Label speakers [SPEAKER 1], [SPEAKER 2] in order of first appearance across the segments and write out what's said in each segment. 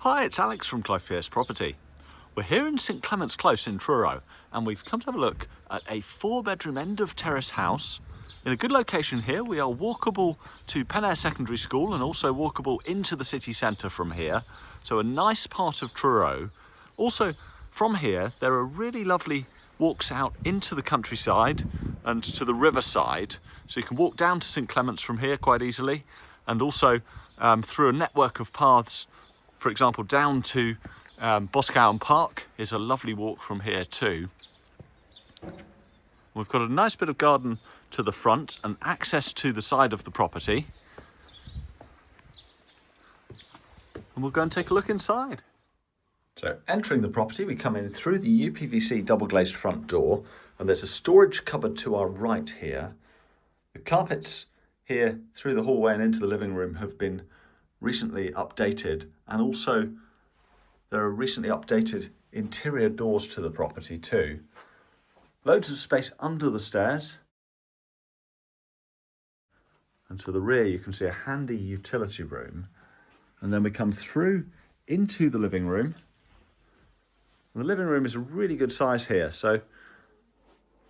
[SPEAKER 1] Hi, it's Alex from Clive Pierce Property. We're here in St Clements Close in Truro, and we've come to have a look at a 4-bedroom end of terrace house in a good location here. We are walkable to Penair Secondary School and also walkable into the city centre from here. So a nice part of Truro. Also from here, there are really lovely walks out into the countryside and to the riverside. So you can walk down to St Clements from here quite easily, and also through a network of paths. For example, down to Boscawen Park is a lovely walk from here too. We've got a nice bit of garden to the front and access to the side of the property. And we'll go and take a look inside. So entering the property, we come in through the UPVC double glazed front door, and there's a storage cupboard to our right here. The carpets here through the hallway and into the living room have been recently updated, and also there are recently updated interior doors to the property too. Loads of space under the stairs, and to the rear you can see a handy utility room. And then we come through into the living room, and the living room is a really good size here, so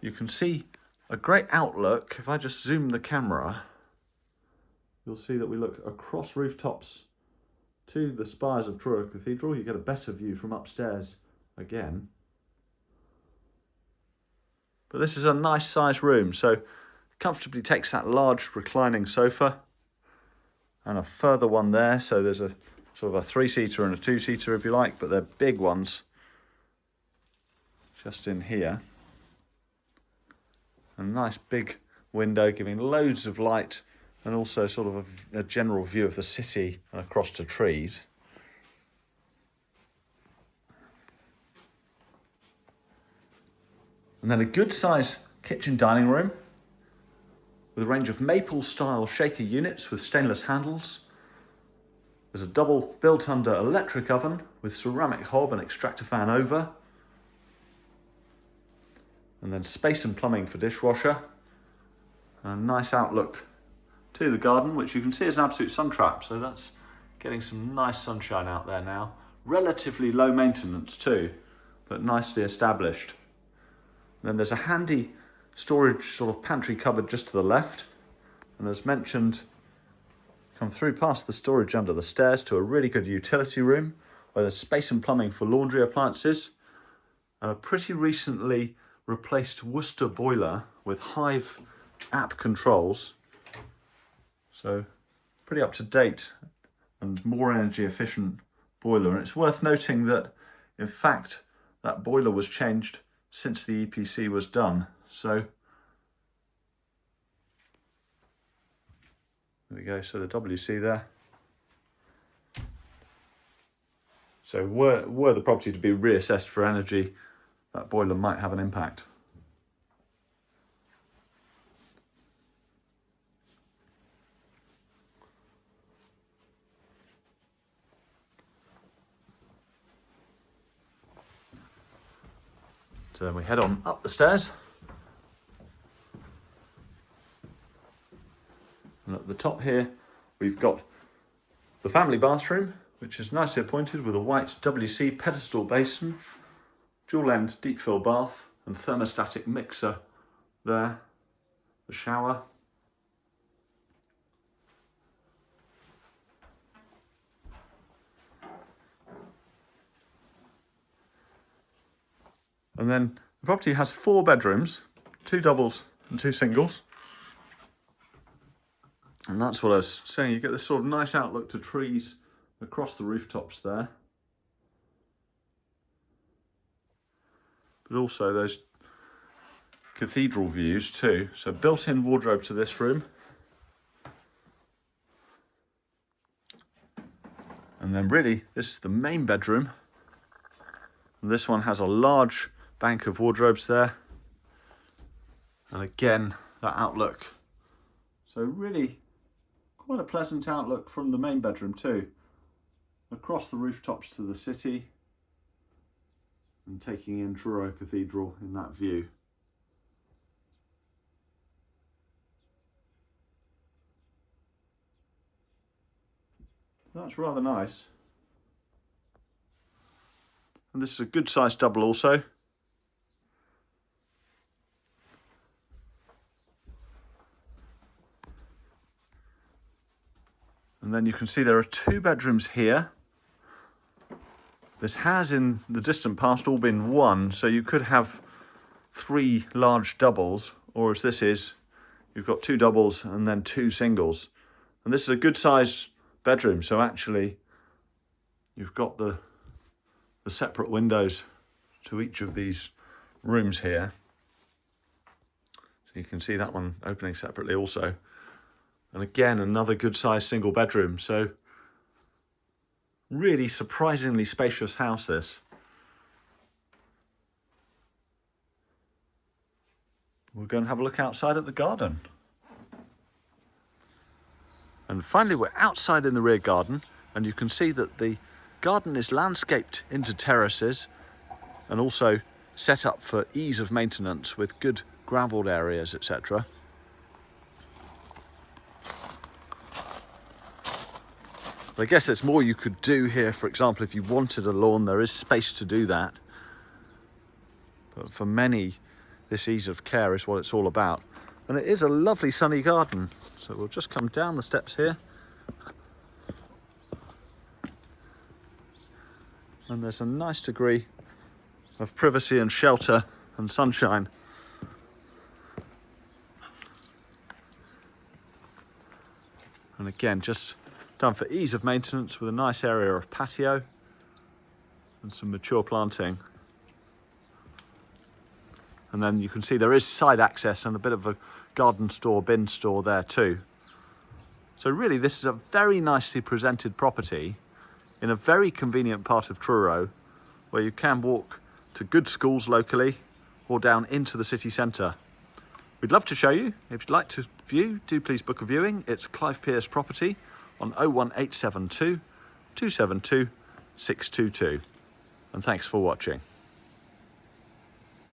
[SPEAKER 1] you can see a great outlook. If I just zoom the camera, you'll see that we look across rooftops to the spires of Truro Cathedral. You get a better view from upstairs again. But this is a nice sized room, so comfortably takes that large reclining sofa and a further one there. So there's a sort of a 3-seater and a 2-seater if you like, but they're big ones just in here. A nice big window giving loads of light, and also sort of a general view of the city and across to trees. And then a good size kitchen dining room with a range of maple style shaker units with stainless handles. There's a double built under electric oven with ceramic hob and extractor fan over. And then space and plumbing for dishwasher. And a nice outlook to the garden, which you can see is an absolute sun trap, so that's getting some nice sunshine out there now. Relatively low maintenance too, but nicely established. And then there's a handy storage sort of pantry cupboard just to the left, and as mentioned, come through past the storage under the stairs to a really good utility room where there's space and plumbing for laundry appliances, and a pretty recently replaced Worcester boiler with Hive app controls. So pretty up to date and more energy efficient boiler. And it's worth noting that in fact that boiler was changed since the EPC was done. So there we go, so the WC there. So were the property to be reassessed for energy, that boiler might have an impact. So then we head on up the stairs. And at the top here, we've got the family bathroom, which is nicely appointed with a white WC pedestal basin, dual end deep fill bath and thermostatic mixer there, the shower. And then the property has 4 bedrooms, 2 doubles and 2 singles. And that's what I was saying, you get this sort of nice outlook to trees across the rooftops there. But also those cathedral views too. So built-in wardrobe to this room. And then really, this is the main bedroom. And this one has a large bank of wardrobes there. And again, that outlook. So really quite a pleasant outlook from the main bedroom too. Across the rooftops to the city and taking in Truro Cathedral in that view. That's rather nice. And this is a good sized double also. And then you can see there are 2 bedrooms here. This has in the distant past all been 1, so you could have 3 large doubles, or as this is, you've got 2 doubles and then 2 singles. And this is a good sized bedroom, so actually you've got the separate windows to each of these rooms here. So you can see that one opening separately also. And again, another good sized single bedroom. So really surprisingly spacious house this. We're going to have a look outside at the garden. And finally we're outside in the rear garden, and you can see that the garden is landscaped into terraces and also set up for ease of maintenance with good gravelled areas, etc. I guess there's more you could do here. For example, if you wanted a lawn, there is space to do that. But for many, this ease of care is what it's all about. And it is a lovely sunny garden. So we'll just come down the steps here. And there's a nice degree of privacy and shelter and sunshine. And again, just done for ease of maintenance with a nice area of patio and some mature planting. And then you can see there is side access and a bit of a garden store, bin store there too. So really this is a very nicely presented property in a very convenient part of Truro, where you can walk to good schools locally or down into the city centre. We'd love to show you. If you'd like to view, do please book a viewing. It's Clive Pierce Property on 01872 272 622. And thanks for watching.